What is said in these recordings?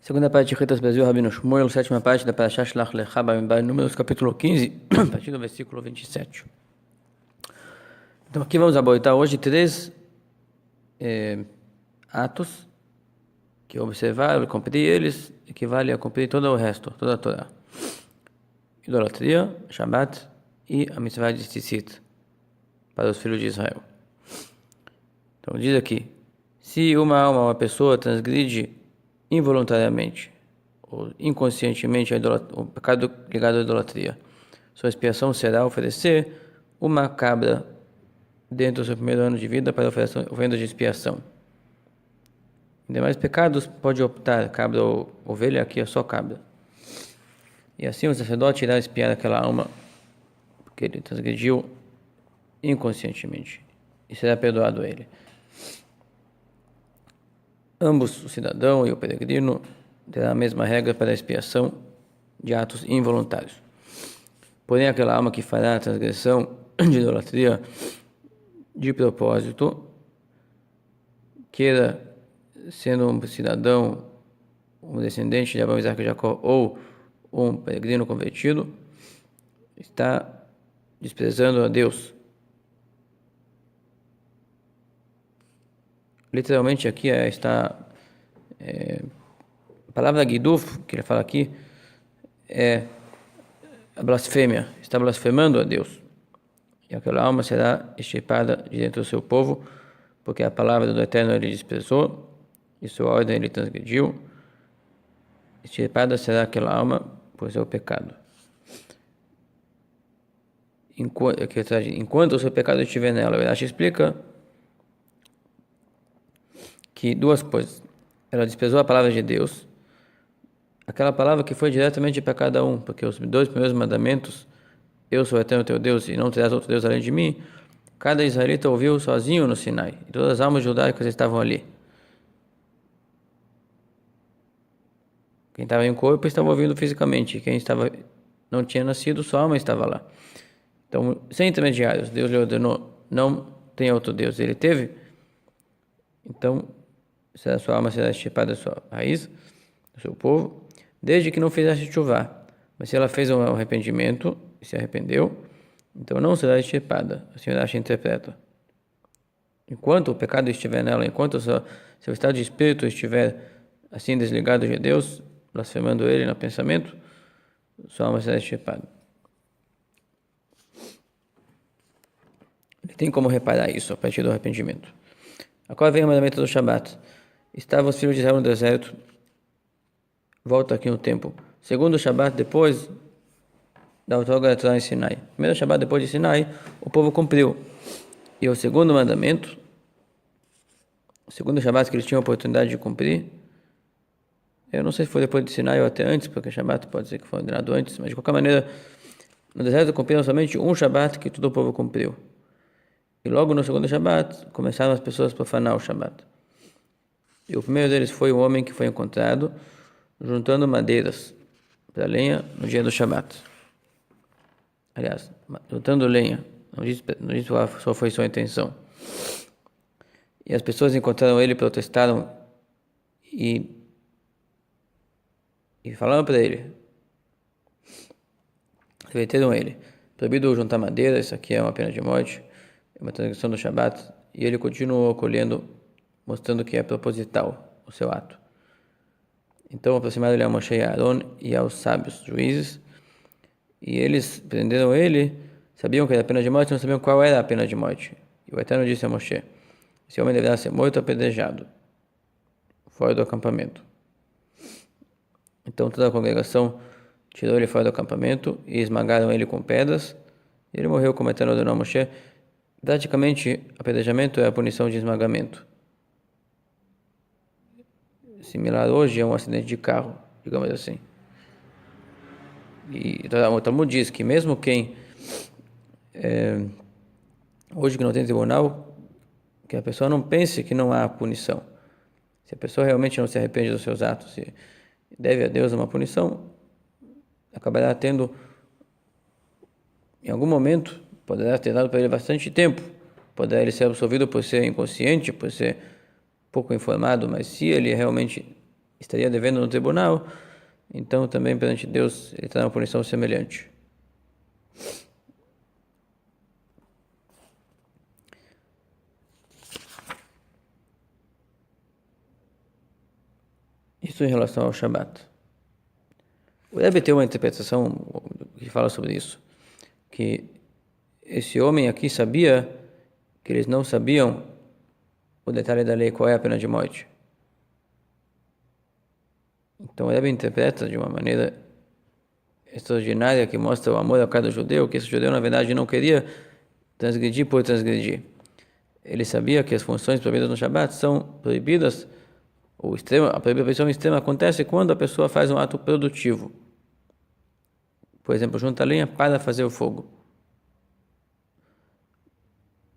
Segunda parte de Retas Brasil, Rabino Shmuel, sétima parte da Parashá Shlach Lecha Bamidbar, Números, capítulo 15, a partir do versículo 27. Então aqui vamos abordar hoje três atos que observar e cumprir eles equivale a cumprir todo o resto, toda a Torá. Idolatria, Shabbat e a mitzvah de Tzitzit para os filhos de Israel. Então diz aqui, se uma pessoa transgride involuntariamente ou inconscientemente o pecado ligado à idolatria, sua expiação será oferecer uma cabra dentro do seu primeiro ano de vida para oferenda de expiação. Em demais pecados pode optar cabra ou ovelha, aqui é só cabra. E assim o sacerdote irá expiar aquela alma porque ele transgrediu inconscientemente e será perdoado a ele. Ambos, o cidadão e o peregrino, terão a mesma regra para a expiação de atos involuntários. Porém, aquela alma que fará a transgressão de idolatria de propósito, queira sendo um cidadão, um descendente de Abraão, Isaac e Jacó, ou um peregrino convertido, está desprezando a Deus. Literalmente aqui está a palavra Giduf, que ele fala aqui, é a blasfêmia, está blasfemando a Deus. E aquela alma será extirpada de dentro do seu povo, porque a palavra do Eterno ele desprezou, e sua ordem ele transgrediu. Extirpada será aquela alma por seu pecado. Enquanto o seu pecado estiver nela, o Urashi explica que duas coisas. Ela desprezou a palavra de Deus, aquela palavra que foi diretamente para cada um, porque os dois primeiros mandamentos, eu sou o Eterno teu Deus e não terás outro Deus além de mim, cada israelita ouviu sozinho no Sinai, e todas as almas judaicas estavam ali. Quem estava em corpo estava ouvindo fisicamente, quem não tinha nascido, sua alma estava lá. Então, sem intermediários, Deus lhe ordenou, não tem outro Deus, ele teve. Então, a sua alma será extirpada da sua raiz, do seu povo, desde que não fizesse chuvá. Mas se ela fez um arrependimento e se arrependeu, então não será extirpada. Assim o Rashi interpreta. Enquanto o pecado estiver nela, enquanto o seu estado de espírito estiver assim desligado de Deus, blasfemando ele no pensamento, sua alma será extirpada. Ele tem como reparar isso a partir do arrependimento. Agora vem o mandamento do Shabat. Estavam os filhos de Israel no deserto. Volta aqui no tempo. Segundo o Shabat, depois da outorga da Torá em Sinai. Primeiro Shabat, depois de Sinai, o povo cumpriu. E o segundo mandamento, o segundo Shabat que eles tinham a oportunidade de cumprir, eu não sei se foi depois de Sinai ou até antes, porque Shabat pode ser que foi ordenado antes, mas de qualquer maneira, no deserto cumpriram somente um Shabat que todo o povo cumpriu. E logo no segundo Shabat, começaram as pessoas a profanar o Shabat. E o primeiro deles foi um homem que foi encontrado juntando madeiras para lenha no dia do Shabat. Aliás, juntando lenha, não diz qual foi sua intenção. E as pessoas encontraram ele, protestaram e falaram para ele, reverteram ele, proibido juntar madeira, isso aqui é uma pena de morte, é uma transgressão do Shabat, e ele continuou colhendo, mostrando que é proposital o seu ato. Então aproximaram-lhe a Moshe e a Aaron e aos sábios juízes, e eles prenderam ele, sabiam que era a pena de morte, não sabiam qual era a pena de morte. E o Eterno disse a Moshe, esse homem deverá ser morto ou apedrejado, fora do acampamento. Então toda a congregação tirou ele fora do acampamento e esmagaram ele com pedras, e ele morreu como o Eterno ordenou a Moshe. Praticamente, apedrejamento é a punição de esmagamento. Similar hoje a um acidente de carro, digamos assim. E o Talmud diz que mesmo quem, hoje que não tem tribunal, que a pessoa não pense que não há punição. Se a pessoa realmente não se arrepende dos seus atos e deve a Deus uma punição, acabará tendo, em algum momento, poderá ter dado para ele bastante tempo, poderá ele ser absolvido por ser inconsciente, por ser pouco informado, mas se ele realmente estaria devendo no tribunal, então também perante Deus ele está numa punição semelhante. Isso em relação ao Shabat. O Rebbe tem uma interpretação que fala sobre isso, que esse homem aqui sabia que eles não sabiam o detalhe da lei, qual é a pena de morte. Então o Rebbe interpreta de uma maneira extraordinária que mostra o amor a cada judeu, que esse judeu na verdade não queria transgredir por transgredir. Ele sabia que as funções proibidas no Shabat são proibidas. A proibição extrema acontece quando a pessoa faz um ato produtivo. Por exemplo, junta lenha para fazer o fogo.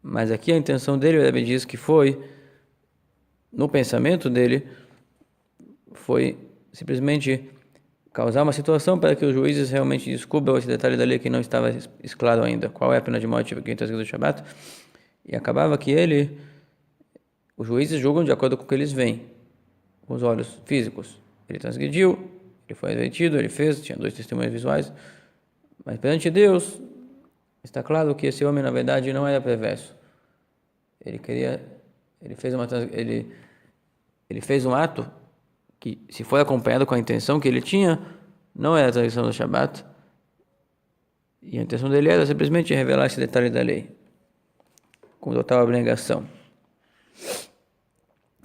Mas aqui a intenção dele, o Rebbe diz que foi, no pensamento dele, foi simplesmente causar uma situação para que os juízes realmente descubram esse detalhe da lei que não estava claro ainda. Qual é a pena de morte para quem está escrito no Shabat? E acabava que os juízes julgam de acordo com o que eles veem, com os olhos físicos. Ele transgrediu, ele foi advertido, ele fez, tinha 2 testemunhas visuais, mas perante Deus está claro que esse homem na verdade não era perverso. Ele fez um ato que, se for acompanhado com a intenção que ele tinha, não era a transgressão do Shabat, e a intenção dele era simplesmente revelar esse detalhe da lei, com total abnegação.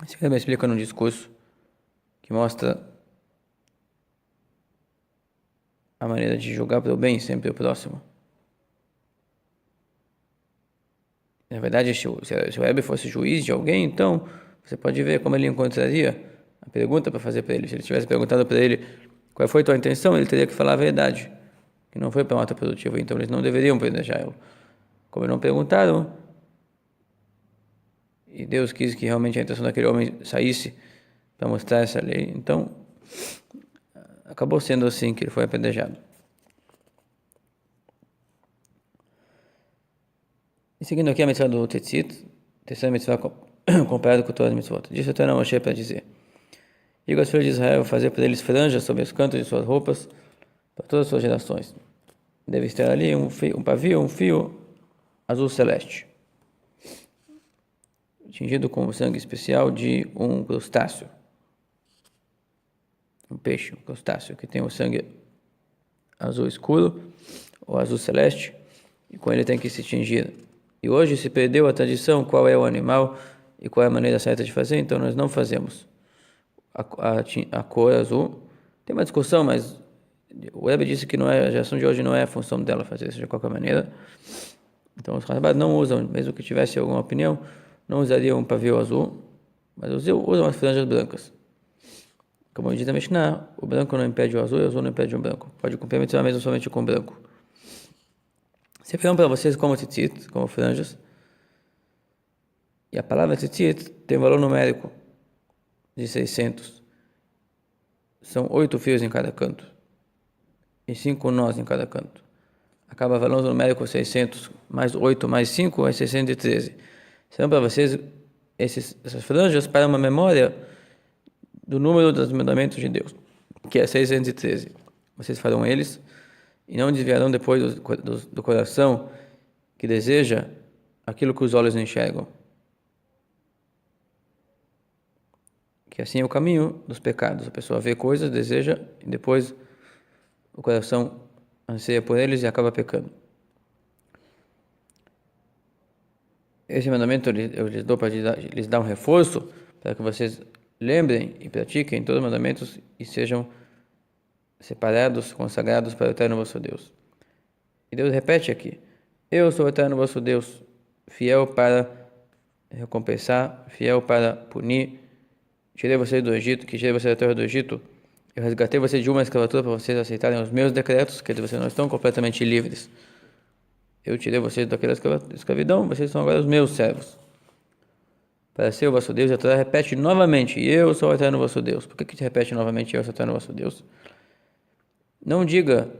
Isso que me explica num discurso que mostra a maneira de julgar pelo bem sempre o próximo. Na verdade, se o Rebbe fosse juiz de alguém, então você pode ver como ele encontraria a pergunta para fazer para ele. Se ele tivesse perguntado para ele qual foi a tua intenção, ele teria que falar a verdade, que não foi para um ato produtivo, então eles não deveriam apedrejá-lo. Como não perguntaram, e Deus quis que realmente a intenção daquele homem saísse para mostrar essa lei, então acabou sendo assim que ele foi apedrejado. E seguindo aqui a mitzvah do Tetzit, terceira mitzvah comparada com todas as mitzvot. Disse o Eterno a Moshe para dizer: diga aos filhos de Israel fazer para eles franjas sobre os cantos de suas roupas para todas as suas gerações. Deve estar ali um fio azul celeste, tingido com o sangue especial de um crustáceo. Um peixe, um crustáceo, que tem o sangue azul escuro ou azul celeste, e com ele tem que se tingir. E hoje se perdeu a tradição, qual é o animal e qual é a maneira certa de fazer, então nós não fazemos a cor azul. Tem uma discussão, mas o Rebbe disse que a geração de hoje não é a função dela fazer isso de qualquer maneira. Então os Hazabat não usam, mesmo que tivesse alguma opinião, não usariam um pavio azul, mas usam as franjas brancas. Como diz a Mishnah, o branco não impede o azul e o azul não impede o branco. Pode cumprir a mitzvah mesmo somente com o branco. Separam para vocês como tzitzit, como franjas. E a palavra tzitzit tem valor numérico de 600. São 8 fios em cada canto e 5 nós em cada canto. Acaba valor numérico 600, mais 8 mais 5 é 613. Serão para vocês essas franjas para uma memória do número dos mandamentos de Deus, que é 613. Vocês farão eles e não desviarão depois do coração que deseja aquilo que os olhos não enxergam. Que assim é o caminho dos pecados. A pessoa vê coisas, deseja, e depois o coração anseia por eles e acaba pecando. Esse mandamento eu lhes dou para lhes dar um reforço, para que vocês lembrem e pratiquem todos os mandamentos e sejam separados, consagrados para o Eterno vosso Deus. E Deus repete aqui: eu sou o Eterno vosso Deus, fiel para recompensar, fiel para punir. Tirei vocês do Egito, que tirei vocês da terra do Egito. Eu resgatei vocês de uma escravatura para vocês aceitarem os meus decretos, que vocês não estão completamente livres. Eu tirei vocês daquela escravidão, vocês são agora os meus servos. Para ser o vosso Deus, a Torá repete novamente: eu sou o Eterno vosso Deus. Por que repete novamente: eu sou o Eterno vosso Deus? Não diga: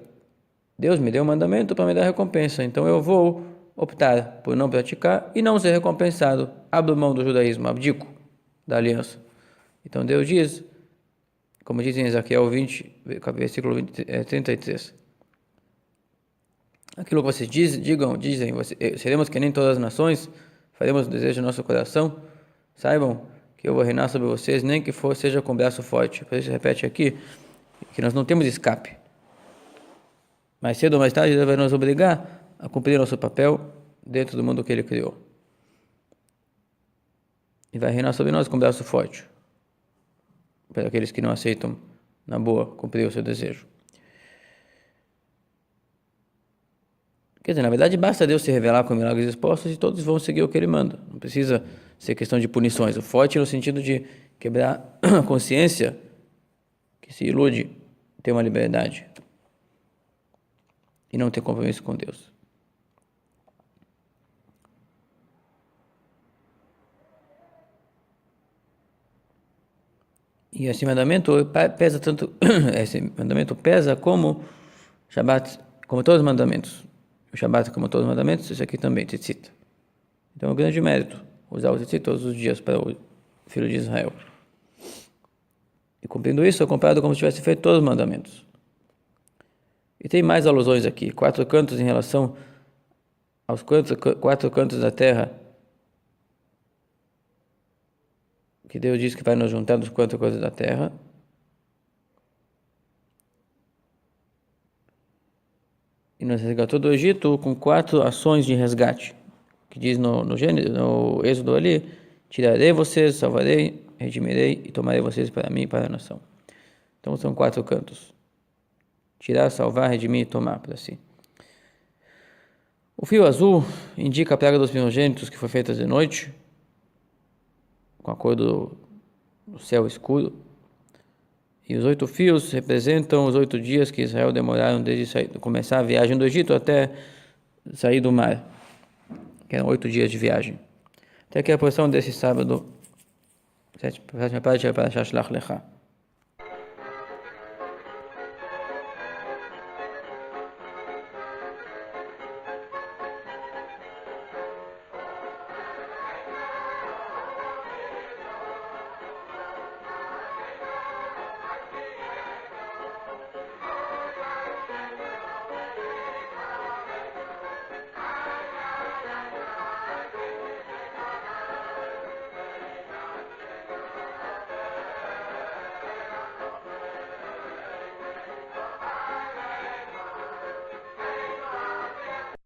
Deus me deu um mandamento para me dar recompensa, então eu vou optar por não praticar e não ser recompensado. Abro mão do judaísmo, abdico da aliança. Então Deus diz: como diz em Ezequiel 20, versículo 33. Aquilo que vocês dizem, seremos que nem todas as nações, faremos o desejo do nosso coração. Saibam que eu vou reinar sobre vocês, nem que seja com braço forte. Por isso repete aqui que nós não temos escape. Mais cedo ou mais tarde, Deus vai nos obrigar a cumprir nosso papel dentro do mundo que Ele criou. E vai reinar sobre nós com braço forte, para aqueles que não aceitam, na boa, cumprir o seu desejo. Quer dizer, na verdade, basta Deus se revelar com milagres expostos e todos vão seguir o que Ele manda. Não precisa ser questão de punições. O forte no sentido de quebrar a consciência que se ilude, ter uma liberdade e não ter compromisso com Deus. E esse mandamento pesa tanto, esse mandamento pesa como Shabat, como todos os mandamentos. O Shabat, como todos os mandamentos, isso aqui também, tzitzit. Então é um grande mérito usar o tzitzit todos os dias para o filho de Israel. E cumprindo isso, é comparado como se tivesse feito todos os mandamentos. E tem mais alusões aqui, 4 cantos em relação aos 4 cantos da terra, que Deus diz que vai nos juntar dos 4 cantos da terra. E nos resgatou do Egito com 4 ações de resgate, que diz no Êxodo ali: tirarei vocês, salvarei, redimirei e tomarei vocês para mim e para a nação. Então são 4 cantos: tirar, salvar, redimir e tomar para si. O fio azul indica a praga dos primogênitos que foi feita de noite, com a cor do céu escuro. E os 8 fios representam os 8 dias que Israel demoraram desde começar a viagem do Egito até sair do mar, que eram 8 dias de viagem. Até aqui a porção desse sábado, 7ª parte para Shlach Lecha.